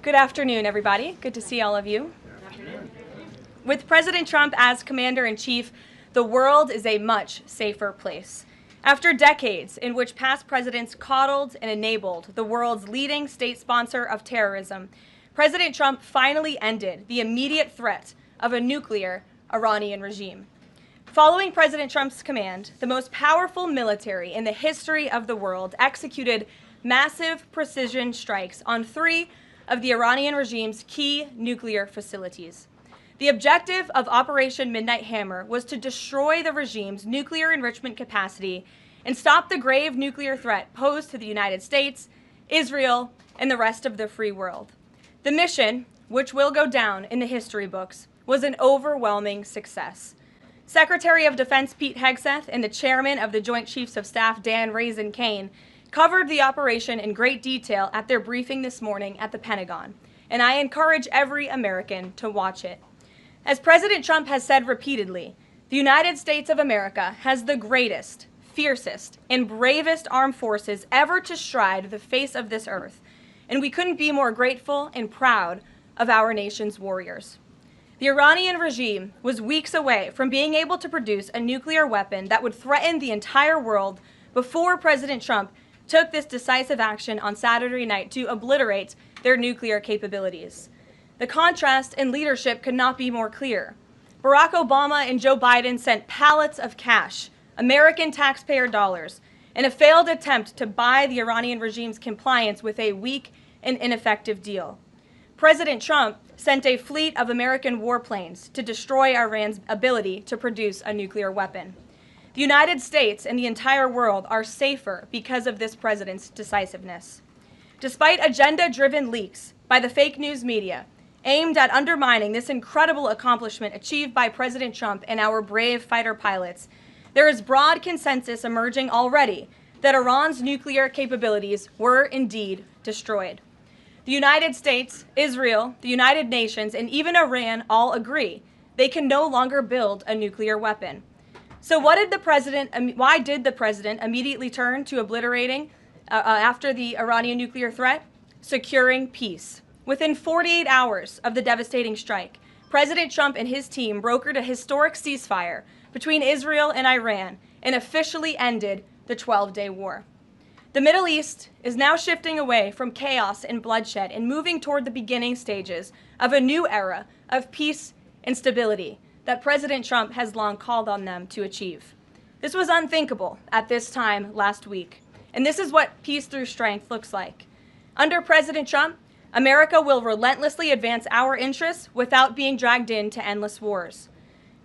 Good afternoon, everybody. Good to see all of you. With President Trump as commander-in-chief, the world is a much safer place. After decades in which past presidents coddled and enabled the world's leading state sponsor of terrorism, President Trump finally ended the immediate threat of a nuclear Iranian regime. Following President Trump's command, the most powerful military in the history of the world executed massive precision strikes on 3 of the Iranian regime's key nuclear facilities. The objective of Operation Midnight Hammer was to destroy the regime's nuclear enrichment capacity and stop the grave nuclear threat posed to the United States, Israel, and the rest of the free world. The mission, which will go down in the history books, was an overwhelming success. Secretary of Defense Pete Hegseth and the chairman of the Joint Chiefs of Staff Dan Raisin Kane covered the operation in great detail at their briefing this morning at the Pentagon, and I encourage every American to watch it. As President Trump has said repeatedly, the United States of America has the greatest, fiercest, and bravest armed forces ever to stride the face of this earth, and we couldn't be more grateful and proud of our nation's warriors. The Iranian regime was weeks away from being able to produce a nuclear weapon that would threaten the entire world before President Trump took this decisive action on Saturday night to obliterate their nuclear capabilities. The contrast in leadership could not be more clear. Barack Obama and Joe Biden sent pallets of cash, American taxpayer dollars, in a failed attempt to buy the Iranian regime's compliance with a weak and ineffective deal. President Trump sent a fleet of American warplanes to destroy Iran's ability to produce a nuclear weapon. The United States and the entire world are safer because of this president's decisiveness. Despite agenda-driven leaks by the fake news media aimed at undermining this incredible accomplishment achieved by President Trump and our brave fighter pilots, there is broad consensus emerging already that Iran's nuclear capabilities were indeed destroyed. The United States, Israel, the United Nations, and even Iran all agree they can no longer build a nuclear weapon. So why did the president immediately turn to obliterating after the Iranian nuclear threat? Securing peace. Within 48 hours of the devastating strike, President Trump and his team brokered a historic ceasefire between Israel and Iran and officially ended the 12-day war. The Middle East is now shifting away from chaos and bloodshed and moving toward the beginning stages of a new era of peace and stability that President Trump has long called on them to achieve. This was unthinkable at this time last week, and this is what peace through strength looks like. Under President Trump, America will relentlessly advance our interests without being dragged into endless wars.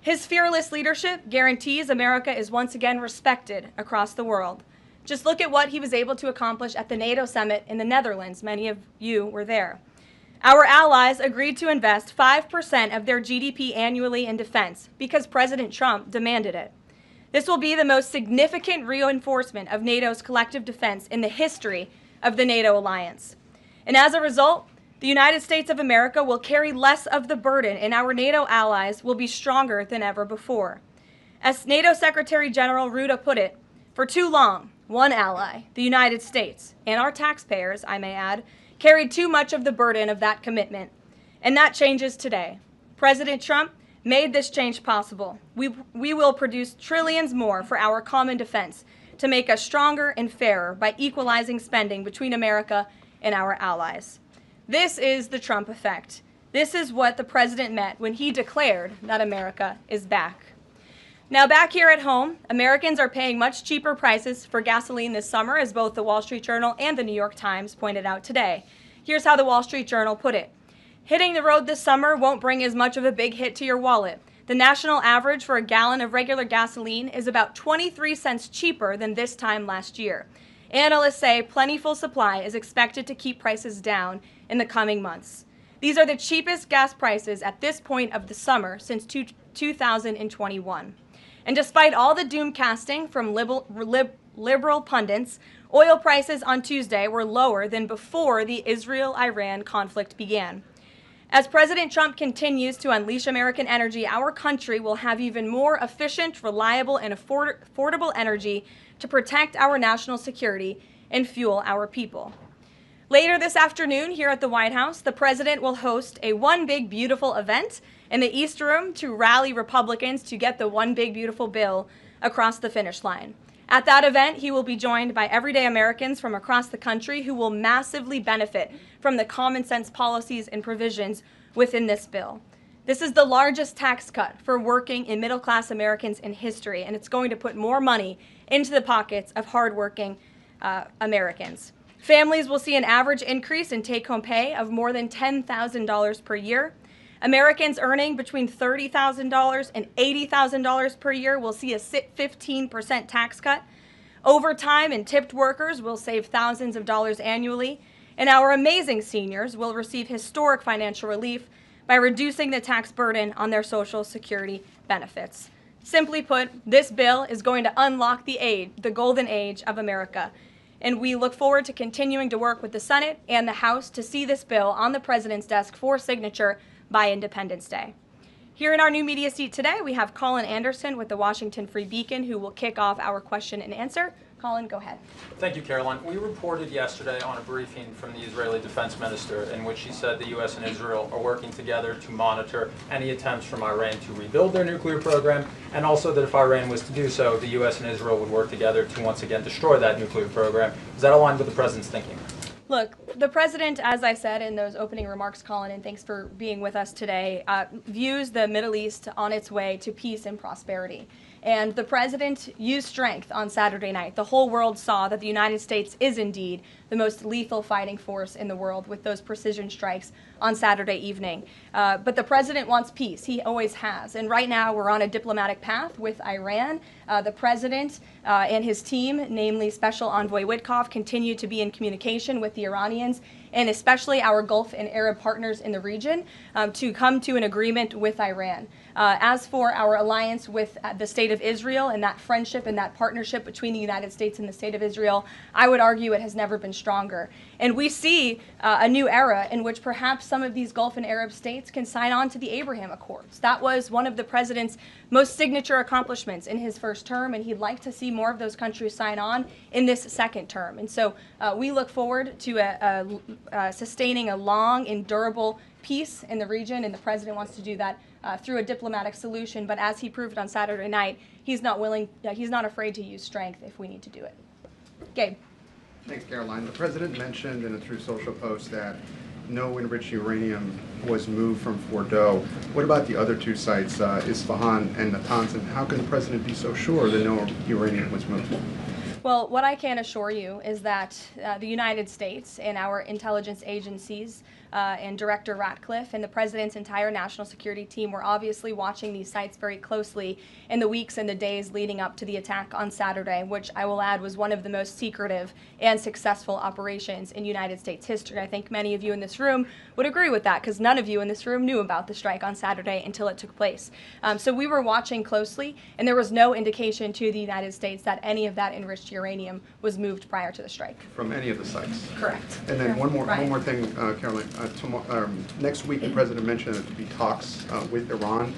His fearless leadership guarantees America is once again respected across the world. Just look at what he was able to accomplish at the NATO summit in the Netherlands. Many of you were there. Our allies agreed to invest 5% of their GDP annually in defense because President Trump demanded it. This will be the most significant reinforcement of NATO's collective defense in the history of the NATO alliance. And as a result, the United States of America will carry less of the burden, and our NATO allies will be stronger than ever before. As NATO Secretary General Rutte put it, for too long, one ally, the United States, and our taxpayers, I may add, carried too much of the burden of that commitment. And that changes today. President Trump made this change possible. We will produce trillions more for our common defense to make us stronger and fairer by equalizing spending between America and our allies. This is the Trump effect. This is what the president meant when he declared that America is back. Now, back here at home, Americans are paying much cheaper prices for gasoline this summer, as both the Wall Street Journal and the New York Times pointed out today. Here's how the Wall Street Journal put it. Hitting the road this summer won't bring as much of a big hit to your wallet. The national average for a gallon of regular gasoline is about 23 cents cheaper than this time last year. Analysts say plentiful supply is expected to keep prices down in the coming months. These are the cheapest gas prices at this point of the summer since 2021. And despite all the doom casting from liberal pundits, oil prices on Tuesday were lower than before the Israel-Iran conflict began. As President Trump continues to unleash American energy, our country will have even more efficient, reliable, and affordable energy to protect our national security and fuel our people. Later this afternoon here at the White House, the president will host a One Big Beautiful event in the East Room to rally Republicans to get the One Big Beautiful bill across the finish line. At that event, he will be joined by everyday Americans from across the country who will massively benefit from the common sense policies and provisions within this bill. This is the largest tax cut for working and middle-class Americans in history, and it's going to put more money into the pockets of hardworking Americans. Families will see an average increase in take-home pay of more than $10,000 per year. Americans earning between $30,000 and $80,000 per year will see a 15% tax cut. Overtime and tipped workers will save thousands of dollars annually. And our amazing seniors will receive historic financial relief by reducing the tax burden on their Social Security benefits. Simply put, this bill is going to unlock the golden age of America. And we look forward to continuing to work with the Senate and the House to see this bill on the president's desk for signature by Independence Day. Here in our new media seat today, we have Colin Anderson with the Washington Free Beacon, who will kick off our question and answer. Colin, go ahead. Thank you, Karoline. We reported yesterday on a briefing from the Israeli defense minister in which she said the U.S. and Israel are working together to monitor any attempts from Iran to rebuild their nuclear program, and also that if Iran was to do so, the U.S. and Israel would work together to once again destroy that nuclear program. Is that aligned with the president's thinking? Look, the president, as I said in those opening remarks, Colin, and thanks for being with us today, views the Middle East on its way to peace and prosperity. And the president used strength on Saturday night. The whole world saw that the United States is indeed the most lethal fighting force in the world with those precision strikes on Saturday evening. But the president wants peace. He always has. And right now we're on a diplomatic path with Iran. The president and his team, namely Special Envoy Witkoff, continue to be in communication with the Iranians and especially our Gulf and Arab partners in the region to come to an agreement with Iran. As for our alliance with the State of Israel and that friendship and that partnership between the United States and the State of Israel, I would argue it has never been stronger. And we see a new era in which perhaps some of these Gulf and Arab states can sign on to the Abraham Accords. That was one of the president's most signature accomplishments in his first term, and he'd like to see more of those countries sign on in this second term. And so we look forward to sustaining a long and durable peace in the region, and the president wants to do that through a diplomatic solution. But as he proved on Saturday night, he's not afraid to use strength if we need to do it. Gabe. Thanks, Karoline. The president mentioned in a Truth Social post that no enriched uranium was moved from Fordow. What about the other two sites, Isfahan and Natanz, and how can the president be so sure that no uranium was moved? Well, what I can assure you is that the United States and our intelligence agencies and Director Ratcliffe and the President's entire national security team were obviously watching these sites very closely in the weeks and the days leading up to the attack on Saturday, which I will add was one of the most secretive and successful operations in United States history. I think many of you in this room would agree with that because none of you in this room knew about the strike on Saturday until it took place. So we were watching closely, and there was no indication to the United States that any of that enriched uranium was moved prior to the strike. From any of the sites? Correct. And then one more thing, Karoline. Next week, the president mentioned that there would be talks with Iran.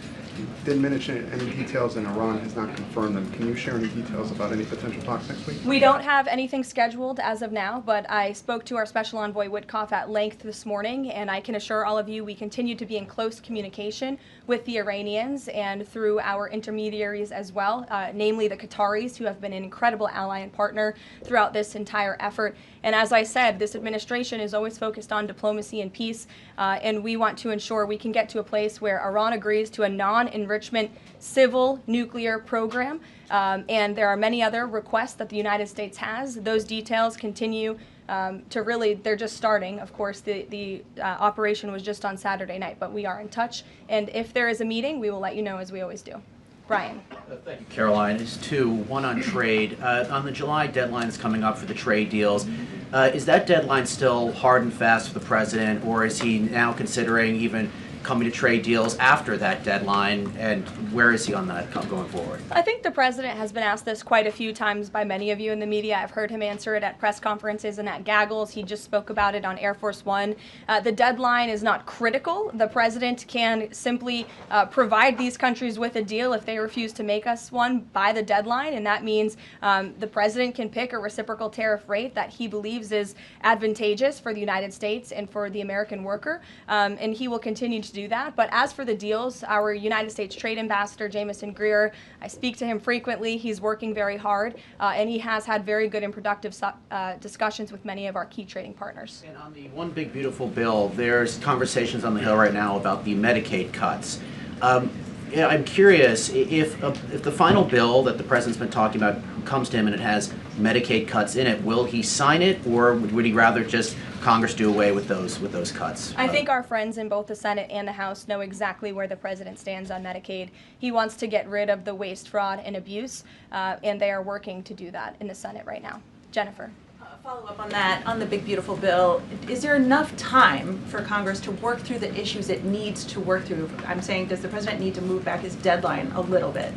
Didn't mention any details, and Iran has not confirmed them. Can you share any details about any potential talks next week? We don't have anything scheduled as of now, but I spoke to our Special Envoy Witkoff at length this morning, and I can assure all of you we continue to be in close communication with the Iranians and through our intermediaries as well, namely the Qataris, who have been an incredible ally and partner throughout this entire effort. And as I said, this administration is always focused on diplomacy and peace, and we want to ensure we can get to a place where Iran agrees to a non-enrichment civil nuclear program. And there are many other requests that the United States has. Those details continue to really, they're just starting. Of course, the operation was just on Saturday night, but we are in touch. And if there is a meeting, we will let you know, as we always do. Brian. Thank you, Karoline. There's two. One on trade. On the July deadline that's coming up for the trade deals, is that deadline still hard and fast for the president, or is he now considering even coming to trade deals after that deadline, and where is he on that going forward? I think the president has been asked this quite a few times by many of you in the media. I've heard him answer it at press conferences and at gaggles. He just spoke about it on Air Force One. The deadline is not critical. The president can simply provide these countries with a deal if they refuse to make us one by the deadline, and that means the president can pick a reciprocal tariff rate that he believes is advantageous for the United States and for the American worker, and he will continue to do that. But as for the deals, our United States Trade Ambassador, Jamison Greer, I speak to him frequently. He's working very hard, and he has had very good and productive discussions with many of our key trading partners. And on the One Big Beautiful Bill, there's conversations on the Hill right now about the Medicaid cuts. Yeah, I'm curious if the final bill that the president's been talking about comes to him and it has Medicaid cuts in it, will he sign it, or would he rather just Congress do away with those cuts? I think our friends in both the Senate and the House know exactly where the president stands on Medicaid. He wants to get rid of the waste, fraud, and abuse, and they are working to do that in the Senate right now. Jennifer. Follow up on that, on the big beautiful bill, is there enough time for Congress to work through the issues it needs to work through? I'm saying, does the president need to move back his deadline a little bit?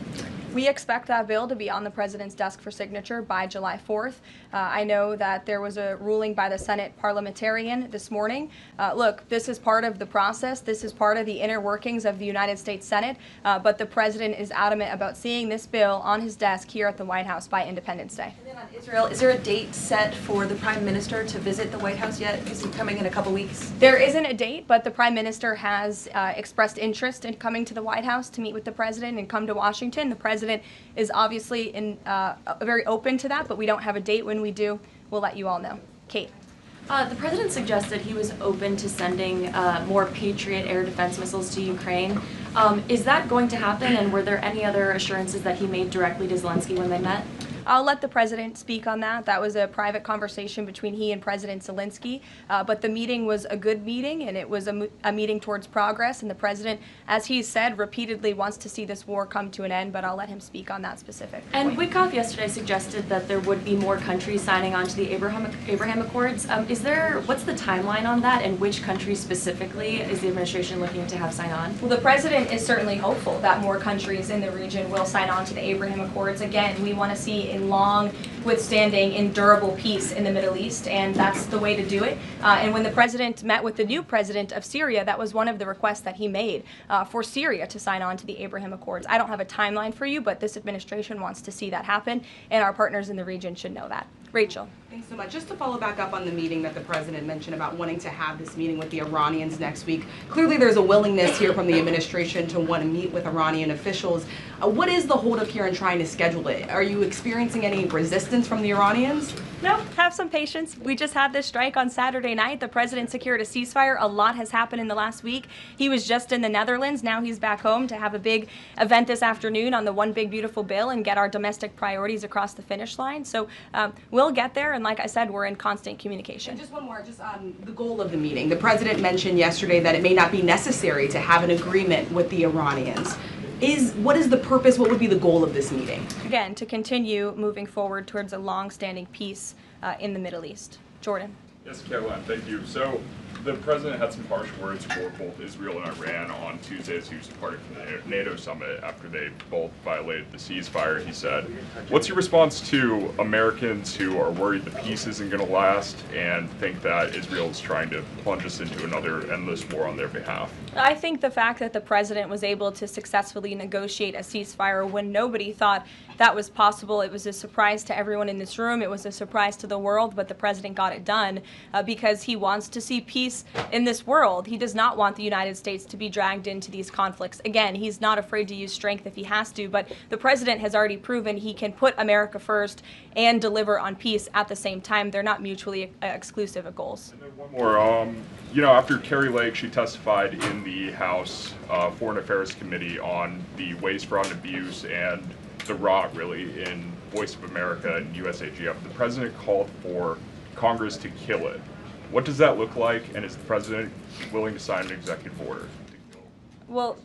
We expect that bill to be on the president's desk for signature by July 4th. I know that there was a ruling by the Senate parliamentarian this morning. Look, this is part of the process. This is part of the inner workings of the United States Senate, but the president is adamant about seeing this bill on his desk here at the White House by Independence Day. And then on Israel, is there a date set for the Prime Minister to visit the White House yet? Is he coming in a couple weeks? There isn't a date, but the Prime Minister has expressed interest in coming to the White House to meet with the president and come to Washington. The president is obviously very open to that, but we don't have a date. When we do, we'll let you all know. Kate. The president suggested he was open to sending more Patriot air defense missiles to Ukraine. Is that going to happen, and were there any other assurances that he made directly to Zelensky when they met? I'll let the president speak on that. That was a private conversation between he and President Zelensky, but the meeting was a good meeting, and it was a meeting towards progress, and the president, as he said, repeatedly wants to see this war come to an end, but I'll let him speak on that specific And point. Witkoff yesterday suggested that there would be more countries signing on to the Abraham Accords. What's the timeline on that, and which countries specifically is the administration looking to have sign on? Well, the president is certainly hopeful that more countries in the region will sign on to the Abraham Accords. Again, we want to see a long, withstanding, endurable peace in the Middle East, and that's the way to do it. And when the president met with the new president of Syria, that was one of the requests that he made for Syria to sign on to the Abraham Accords. I don't have a timeline for you, but this administration wants to see that happen, and our partners in the region should know that. Rachel. Thanks so much. Just to follow back up on the meeting that the president mentioned about wanting to have this meeting with the Iranians next week. Clearly there's a willingness here from the administration to want to meet with Iranian officials. What is the holdup here in trying to schedule it? Are you experiencing any resistance from the Iranians? No, have some patience. We just had this strike on Saturday night. The president secured a ceasefire. A lot has happened in the last week. He was just in the Netherlands. Now he's back home to have a big event this afternoon on the One Big Beautiful Bill and get our domestic priorities across the finish line. So we'll get there, and like I said, we're in constant communication. And just one more, just on the goal of the meeting. The president mentioned yesterday that it may not be necessary to have an agreement with the Iranians. What is the purpose, what would be the goal of this meeting? Again, to continue moving forward towards a long-standing peace in the Middle East. Jordan. Yes, Caroline, thank you. So the president had some harsh words for both Israel and Iran on Tuesday as he was departing from the NATO summit after they both violated the ceasefire. He said, what's your response to Americans who are worried the peace isn't going to last and think that Israel is trying to plunge us into another endless war on their behalf? I think the fact that the president was able to successfully negotiate a ceasefire when nobody thought that was possible, it was a surprise to everyone in this room, it was a surprise to the world, but the president got it done because he wants to see peace in this world. He does not want the United States to be dragged into these conflicts. Again, he's not afraid to use strength if he has to, but the president has already proven he can put America first and deliver on peace at the same time. They're not mutually exclusive goals. And then one more, after Kari Lake, she testified in the House Foreign Affairs Committee on the waste, fraud, and abuse and the rot, really, in Voice of America and USAGF. The president called for Congress to kill it. What does that look like, and is the president willing to sign an executive order? Well,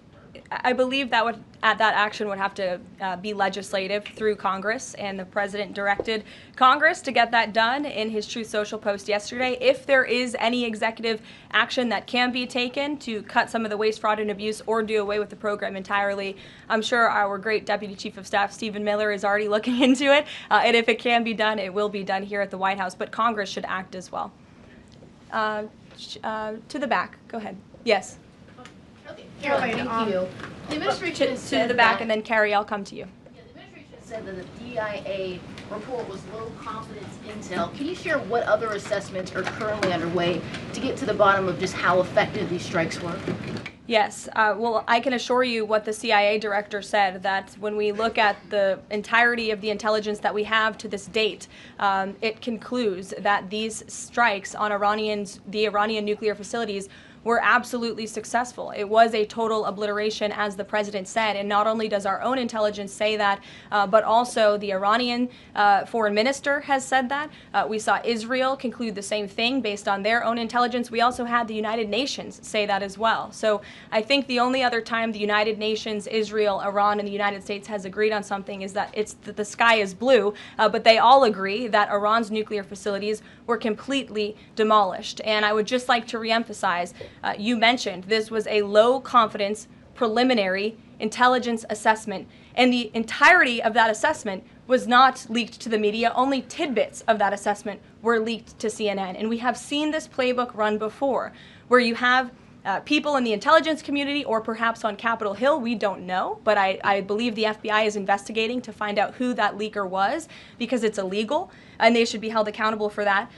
I believe that that action would have to be legislative through Congress, and the president directed Congress to get that done in his Truth Social post yesterday. If there is any executive action that can be taken to cut some of the waste, fraud, and abuse or do away with the program entirely, I'm sure our great Deputy Chief of Staff, Stephen Miller, is already looking into it. And if it can be done, it will be done here at the White House. But Congress should act as well. To the back. Go ahead. Yes. Okay, Caroline, thank you. The administration has To said the back, that- and then Carrie, I'll come to you. Yeah, the administration said that the DIA report was low confidence intel. Can you share what other assessments are currently underway to get to the bottom of just how effective these strikes were? Yes. Well, I can assure you what the CIA director said, that when we look at the entirety of the intelligence that we have to this date, it concludes that these strikes on the Iranian nuclear facilities were absolutely successful. It was a total obliteration, as the president said, and not only does our own intelligence say that, but also the Iranian foreign minister has said that. We saw Israel conclude the same thing based on their own intelligence. We also had the United Nations say that as well. So I think the only other time the United Nations, Israel, Iran, and the United States has agreed on something is that the sky is blue, but they all agree that Iran's nuclear facilities were completely demolished. And I would just like to reemphasize, you mentioned this was a low confidence preliminary intelligence assessment, and the entirety of that assessment was not leaked to the media. Only tidbits of that assessment were leaked to CNN. And we have seen this playbook run before, where you have people in the intelligence community, or perhaps on Capitol Hill, we don't know, but I believe the FBI is investigating to find out who that leaker was, because it's illegal and they should be held accountable for that,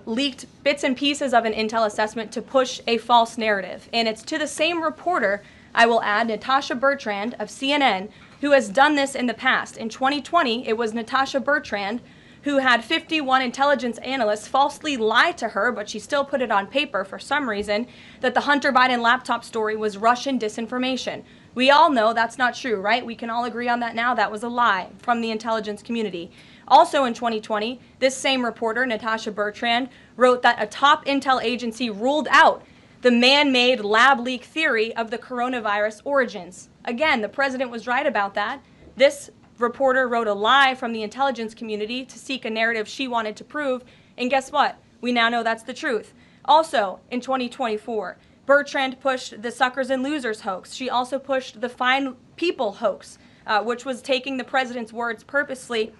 leaked bits and pieces of an intel assessment to push a false narrative. And it's to the same reporter, I will add, Natasha Bertrand of CNN, who has done this in the past. In 2020, it was Natasha Bertrand who had 51 intelligence analysts falsely lie to her, but she still put it on paper for some reason, that the Hunter Biden laptop story was Russian disinformation. We all know that's not true, right? We can all agree on that now. That was a lie from the intelligence community. Also in 2020, this same reporter, Natasha Bertrand, wrote that a top intel agency ruled out the man-made lab leak theory of the coronavirus origins. Again, the president was right about that. This reporter wrote a lie from the intelligence community to seek a narrative she wanted to prove, and guess what? We now know that's the truth. Also, in 2024, Bertrand pushed the suckers and losers hoax. She also pushed the fine people hoax, which was taking the president's words purposely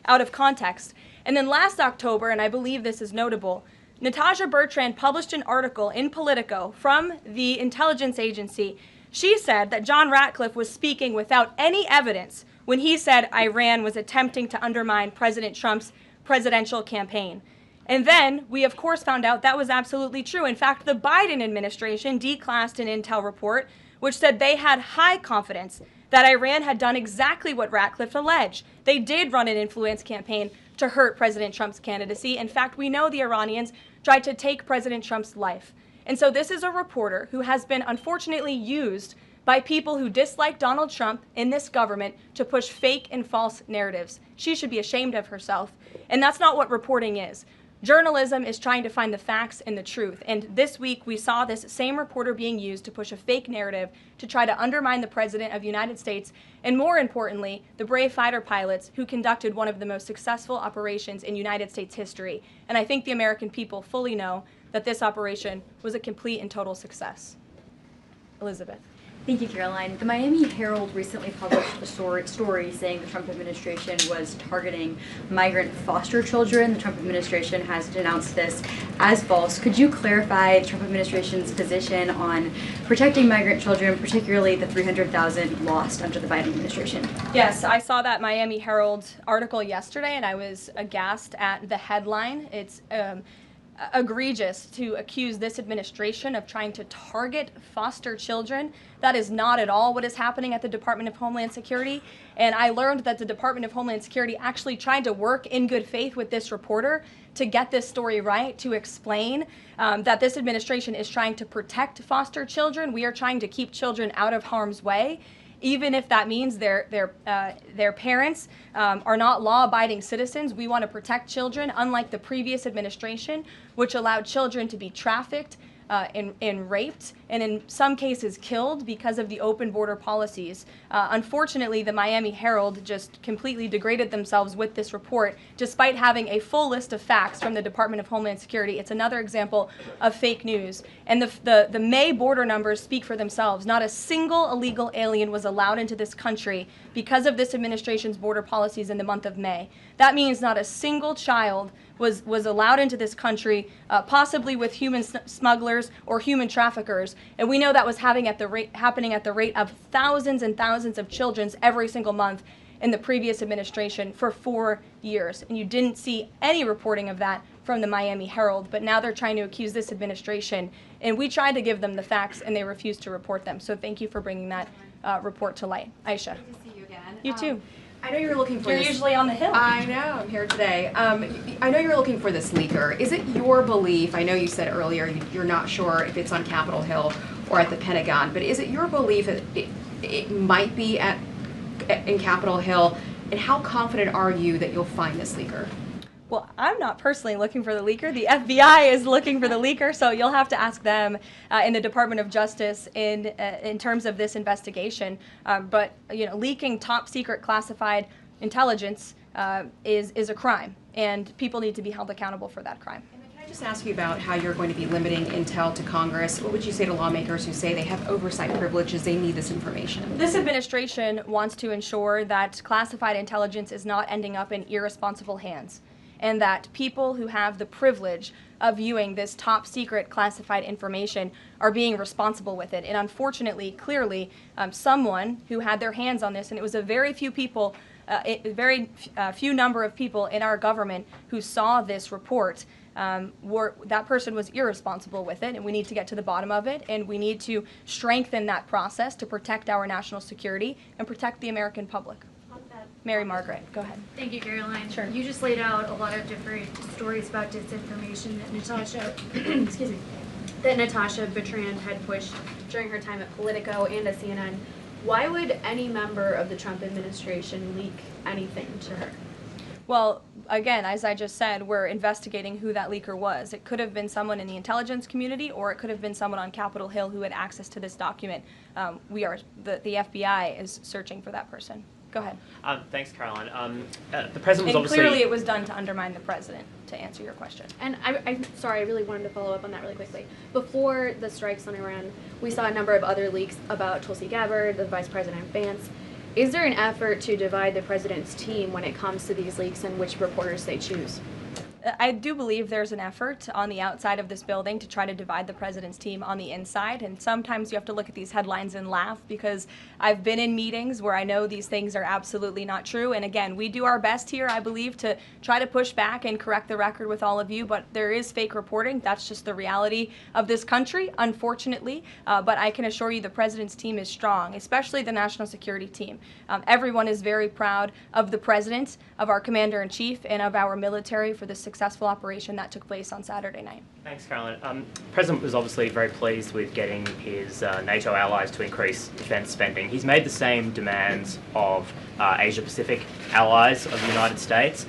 out of context. And then last October, and I believe this is notable, Natasha Bertrand published an article in Politico from the intelligence agency. She said that John Ratcliffe was speaking without any evidence when he said Iran was attempting to undermine President Trump's presidential campaign. And then we, of course, found out that was absolutely true. In fact, the Biden administration declassed an intel report which said they had high confidence that Iran had done exactly what Ratcliffe alleged. They did run an influence campaign to hurt President Trump's candidacy. In fact, we know the Iranians tried to take President Trump's life. And so this is a reporter who has been unfortunately used by people who dislike Donald Trump in this government to push fake and false narratives. She should be ashamed of herself. And that's not what reporting is. Journalism is trying to find the facts and the truth. And this week we saw this same reporter being used to push a fake narrative to try to undermine the President of the United States, and more importantly, the brave fighter pilots who conducted one of the most successful operations in United States history. And I think the American people fully know that this operation was a complete and total success. Elizabeth. Thank you, Caroline. The Miami Herald recently published a story saying the Trump administration was targeting migrant foster children. The Trump administration has denounced this as false. Could you clarify the Trump administration's position on protecting migrant children, particularly the 300,000 lost under the Biden administration? Yes, I saw that Miami Herald article yesterday, and I was aghast at the headline. It's egregious to accuse this administration of trying to target foster children. That is not at all what is happening at the Department of Homeland Security. And I learned that the Department of Homeland Security actually tried to work in good faith with this reporter to get this story right, to explain that this administration is trying to protect foster children. We are trying to keep children out of harm's way, even if that means their parents are not law-abiding citizens. We want to protect children, unlike the previous administration, which allowed children to be trafficked and raped and in some cases killed because of the open border policies. Unfortunately, the Miami Herald just completely degraded themselves with this report, despite having a full list of facts from the Department of Homeland Security. It's another example of fake news. And the May border numbers speak for themselves. Not a single illegal alien was allowed into this country because of this administration's border policies in the month of May. That means not a single child was allowed into this country, possibly with human smugglers or human traffickers. And we know that was happening at the rate of thousands and thousands of children every single month in the previous administration for 4 years. And you didn't see any reporting of that from the Miami Herald, but now they're trying to accuse this administration. And we tried to give them the facts, and they refused to report them. So thank you for bringing that report to light. Aisha. Good to see you again. You too. I know you were looking for You're this. usually on the Hill. I know, I'm here today. I know you were looking for this leaker. Is it your belief, I know you said earlier you're not sure if it's on Capitol Hill or at the Pentagon, but is it your belief that it might be in Capitol Hill, and how confident are you that you'll find this leaker? Well, I'm not personally looking for the leaker. The FBI is looking for the leaker, so you'll have to ask them in the Department of Justice in terms of this investigation. But you know, leaking top secret classified intelligence is a crime, and people need to be held accountable for that crime. And then can I just ask you about how you're going to be limiting intel to Congress? What would you say to lawmakers who say they have oversight privileges, they need this information? This administration wants to ensure that classified intelligence is not ending up in irresponsible hands, and that people who have the privilege of viewing this top secret classified information are being responsible with it. And unfortunately, clearly, someone who had their hands on this, and it was a very few people, few number of people in our government who saw this report, that person was irresponsible with it, and we need to get to the bottom of it, and we need to strengthen that process to protect our national security and protect the American public. Mary Margaret, go ahead. Thank you, Caroline. Sure. You just laid out a lot of different stories about disinformation that Natasha, excuse me, that Natasha Bertrand had pushed during her time at Politico and at CNN. Why would any member of the Trump administration leak anything to her? Well, again, as I just said, we're investigating who that leaker was. It could have been someone in the intelligence community, or it could have been someone on Capitol Hill who had access to this document. The FBI is searching for that person. Go ahead. Thanks, Caroline. The president was And obviously... clearly it was done to undermine the president, to answer your question. And I'm sorry, I really wanted to follow up on that really quickly. Before the strikes on Iran, we saw a number of other leaks about Tulsi Gabbard, the Vice President Vance. Is there an effort to divide the president's team when it comes to these leaks and which reporters they choose? I do believe there's an effort on the outside of this building to try to divide the president's team on the inside, and sometimes you have to look at these headlines and laugh, because I've been in meetings where I know these things are absolutely not true, and again, we do our best here, I believe, to try to push back and correct the record with all of you, but there is fake reporting. That's just the reality of this country, unfortunately, but I can assure you the president's team is strong, especially the national security team. Everyone is very proud of the president, of our commander-in-chief, and of our military for the successful operation that took place on Saturday night. Thanks, Caroline. The President was obviously very pleased with getting his NATO allies to increase defence spending. He's made the same demands of Asia-Pacific allies of the United States,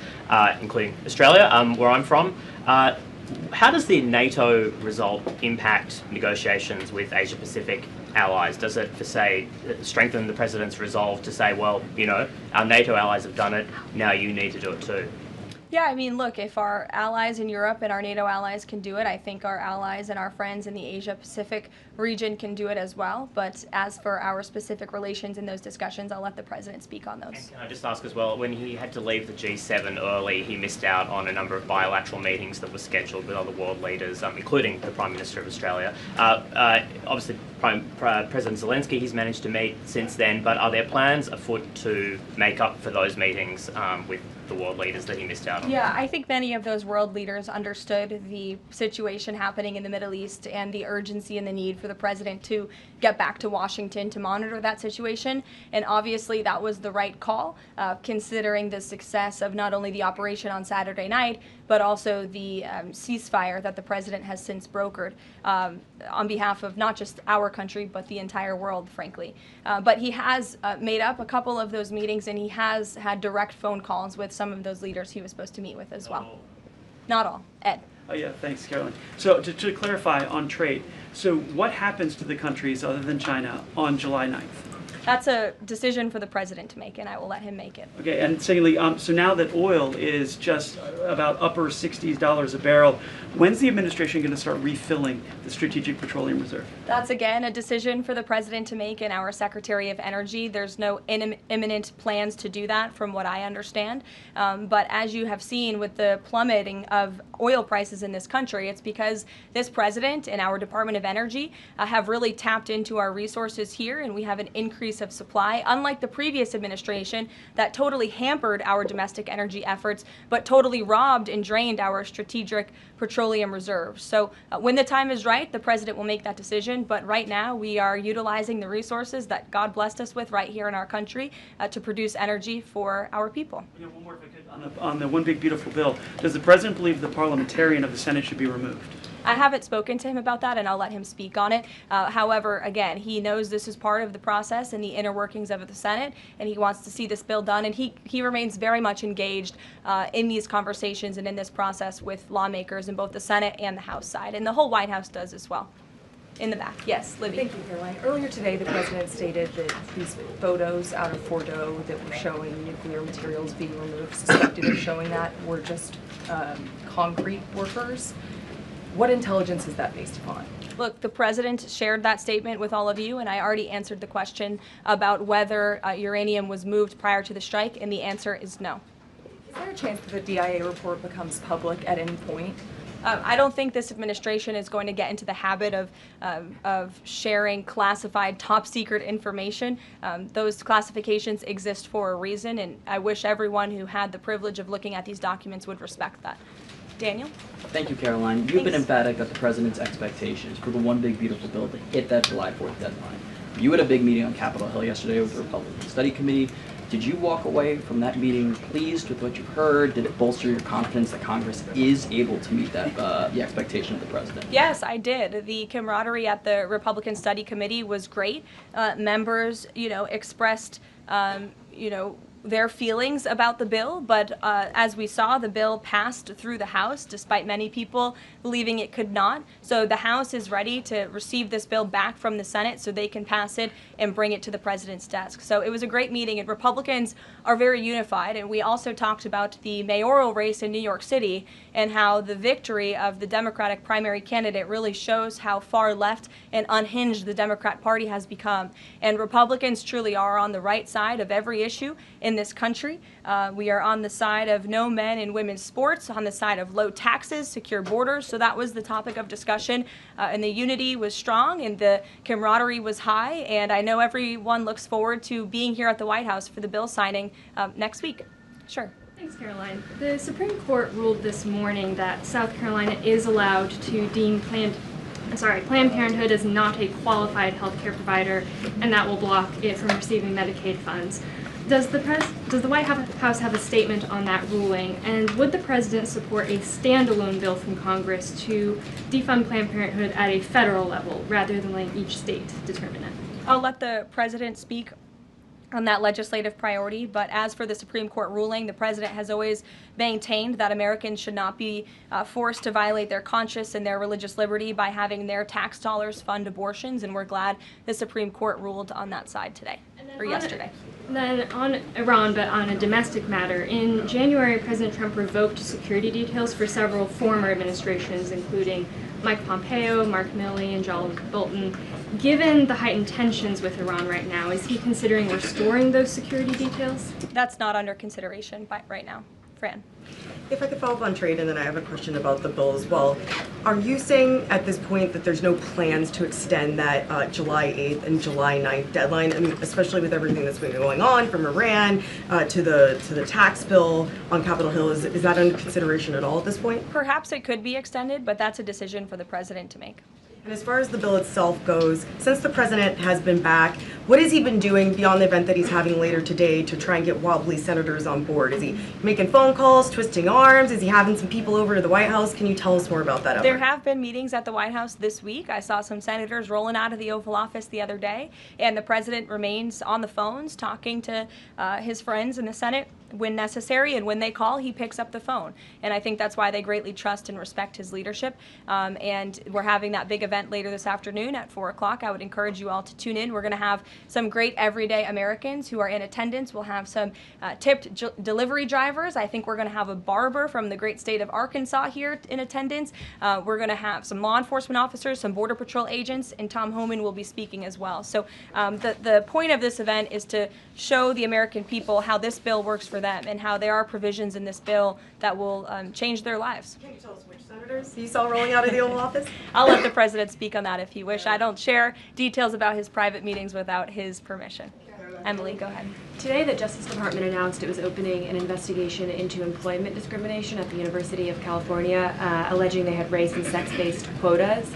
including Australia, where I'm from. How does the NATO result impact negotiations with Asia-Pacific allies? Does it, for say, strengthen the President's resolve to say, well, you know, our NATO allies have done it, now you need to do it too? Yeah, I mean, look, if our allies in Europe and our NATO allies can do it, I think our allies and our friends in the Asia-Pacific region can do it as well. But as for our specific relations in those discussions, I'll let the president speak on those. And can I just ask as well, when he had to leave the G7 early, he missed out on a number of bilateral meetings that were scheduled with other world leaders, including the Prime Minister of Australia. Obviously, President Zelensky, he's managed to meet since then, but are there plans afoot to make up for those meetings with the world leaders that he missed out on? Yeah, I think many of those world leaders understood the situation happening in the Middle East and the urgency and the need for the president to get back to Washington to monitor that situation. And obviously that was the right call, considering the success of not only the operation on Saturday night, but also the ceasefire that the president has since brokered on behalf of not just our country, but the entire world, frankly. But he has made up a couple of those meetings, and he has had direct phone calls with some of those leaders he was supposed to meet with as well. Not all. Ed. Yeah, thanks, Caroline. So to clarify on trade, so what happens to the countries other than China on July 9th? That's a decision for the president to make, and I will let him make it. Okay, and secondly, so now that oil is just about upper $60s a barrel, when's the administration going to start refilling the Strategic Petroleum Reserve? That's, again, a decision for the president to make and our Secretary of Energy. There's no imminent plans to do that, from what I understand. But as you have seen with the plummeting of oil prices in this country, it's because this president and our Department of Energy have really tapped into our resources here, and we have an increase of supply, unlike the previous administration that totally hampered our domestic energy efforts, but totally robbed and drained our strategic petroleum reserves. So when the time is right, the president will make that decision, but right now we are utilizing the resources that God blessed us with right here in our country to produce energy for our people. Yeah, one more if I could, on the One Big Beautiful Bill. Does the president believe the parliamentarian of the Senate should be removed? I haven't spoken to him about that, and I'll let him speak on it. However, again, he knows this is part of the process and the inner workings of the Senate, and he wants to see this bill done, and he remains very much engaged in these conversations and in this process with lawmakers in both the Senate and the House side, and the whole White House does as well. In the back. Yes, Libby. Thank you, Caroline. Earlier today, the president stated that these photos out of Bordeaux that were showing nuclear materials being removed, suspected of showing that, were just concrete workers. What intelligence is that based upon? Look, the president shared that statement with all of you, and I already answered the question about whether uranium was moved prior to the strike, and the answer is no. Is there a chance that the DIA report becomes public at any point? I don't think this administration is going to get into the habit of sharing classified, top-secret information. Those classifications exist for a reason, and I wish everyone who had the privilege of looking at these documents would respect that. Daniel? Thank you, Caroline. You've been emphatic that the president's expectations for the One Big Beautiful Bill to hit that July 4th deadline. You had a big meeting on Capitol Hill yesterday with the Republican Study Committee. Did you walk away from that meeting pleased with what you heard? Did it bolster your confidence that Congress is able to meet that the expectation of the president? Yes, I did. The camaraderie at the Republican Study Committee was great. Members, expressed, their feelings about the bill, but as we saw, the bill passed through the House, despite many people believing it could not. So the House is ready to receive this bill back from the Senate so they can pass it and bring it to the president's desk. So it was a great meeting, and Republicans are very unified. And we also talked about the mayoral race in New York City and how the victory of the Democratic primary candidate really shows how far left and unhinged the Democrat Party has become. And Republicans truly are on the right side of every issue in this country. We are on the side of no men in women's sports, on the side of low taxes, secure borders. So that was the topic of discussion. And the unity was strong and the camaraderie was high. And I know everyone looks forward to being here at the White House for the bill signing next week. Sure. Thanks, Caroline. The Supreme Court ruled this morning that South Carolina is allowed to deem Planned Parenthood as not a qualified healthcare provider, and that will block it from receiving Medicaid funds. Does the White House have a statement on that ruling, and would the president support a standalone bill from Congress to defund Planned Parenthood at a federal level rather than letting each state determine it? I'll let the president speak on that legislative priority, but as for the Supreme Court ruling, the president has always maintained that Americans should not be forced to violate their conscience and their religious liberty by having their tax dollars fund abortions, and we're glad the Supreme Court ruled on that side today, or yesterday. Then on Iran, but on a domestic matter, in January, President Trump revoked security details for several former administrations, including Mike Pompeo, Mark Milley, and John Bolton. Given the heightened tensions with Iran right now, is he considering restoring those security details? That's not under consideration right now. Fran. If I could follow up on trade, and then I have a question about the bill as well. Are you saying at this point that there's no plans to extend that July 8th and July 9th deadline? I mean, especially with everything that's been going on from Iran to the tax bill on Capitol Hill, is that under consideration at all at this point? Perhaps it could be extended, but that's a decision for the president to make. And as far as the bill itself goes, since the president has been back, what has he been doing beyond the event that he's having later today to try and get wobbly senators on board? Is he making phone calls, twisting arms? Is he having some people over to the White House? Can you tell us more about that effort? There have been meetings at the White House this week. I saw some senators rolling out of the Oval Office the other day, and the president remains on the phones talking to his friends in the Senate when necessary, and when they call, he picks up the phone. And I think that's why they greatly trust and respect his leadership. And we're having that big event later this afternoon at 4 o'clock. I would encourage you all to tune in. We're going to have some great everyday Americans who are in attendance. We'll have some tipped delivery drivers. I think we're going to have a barber from the great state of Arkansas here in attendance. We're going to have some law enforcement officers, some Border Patrol agents, and Tom Homan will be speaking as well. So the point of this event is to show the American people how this bill works for them and how there are provisions in this bill that will change their lives. Can you tell us which senators you saw rolling out of the Oval Office? I'll let the president speak on that if he wish. I don't share details about his private meetings without his permission. Emily, go ahead. Today, the Justice Department announced it was opening an investigation into employment discrimination at the University of California, alleging they had race and sex-based quotas.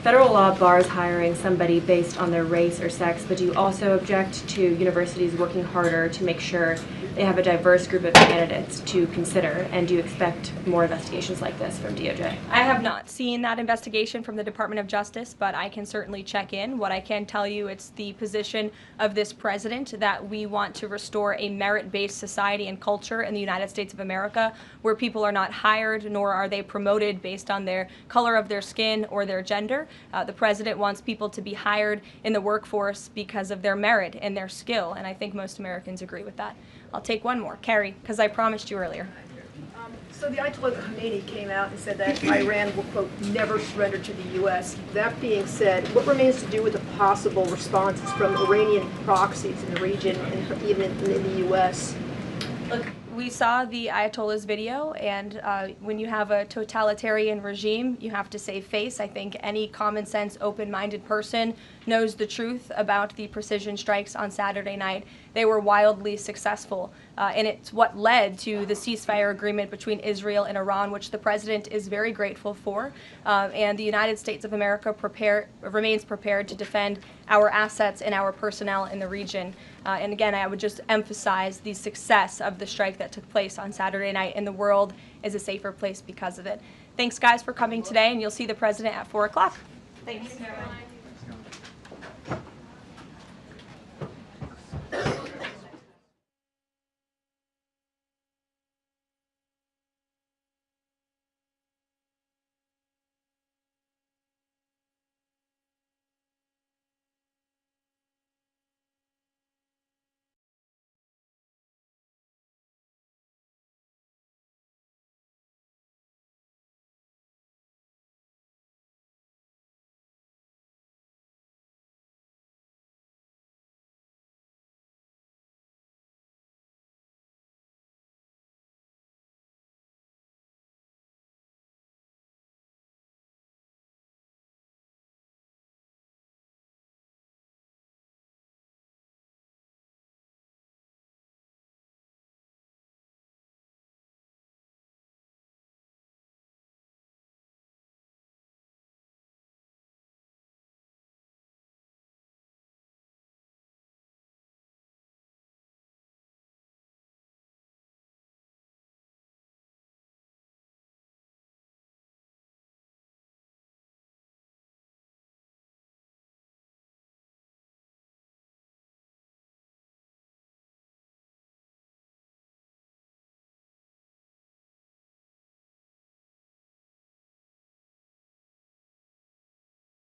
Federal law bars hiring somebody based on their race or sex, but do you also object to universities working harder to make sure they have a diverse group of candidates to consider? And do you expect more investigations like this from DOJ? I have not seen that investigation from the Department of Justice, but I can certainly check in. What I can tell you, it's the position of this president that we want to restore a merit-based society and culture in the United States of America, where people are not hired nor are they promoted based on their color of their skin or their gender. The president wants people to be hired in the workforce because of their merit and their skill, and I think most Americans agree with that. I'll take one more. Carrie, because I promised you earlier. So the Ayatollah Khomeini came out and said that Iran will, quote, never surrender to the U.S. That being said, what remains to do with the possible responses from Iranian proxies in the region and even in the U.S.? Look, we saw the Ayatollah's video, and when you have a totalitarian regime, you have to save face. I think any common sense, open-minded person knows the truth about the precision strikes on Saturday night. They were wildly successful, and it's what led to the ceasefire agreement between Israel and Iran, which the president is very grateful for. And the United States of America remains prepared to defend our assets and our personnel in the region. And again, I would just emphasize the success of the strike that took place on Saturday night, and the world is a safer place because of it. Thanks, guys, for coming today, and you'll see the president at 4 o'clock. Thanks.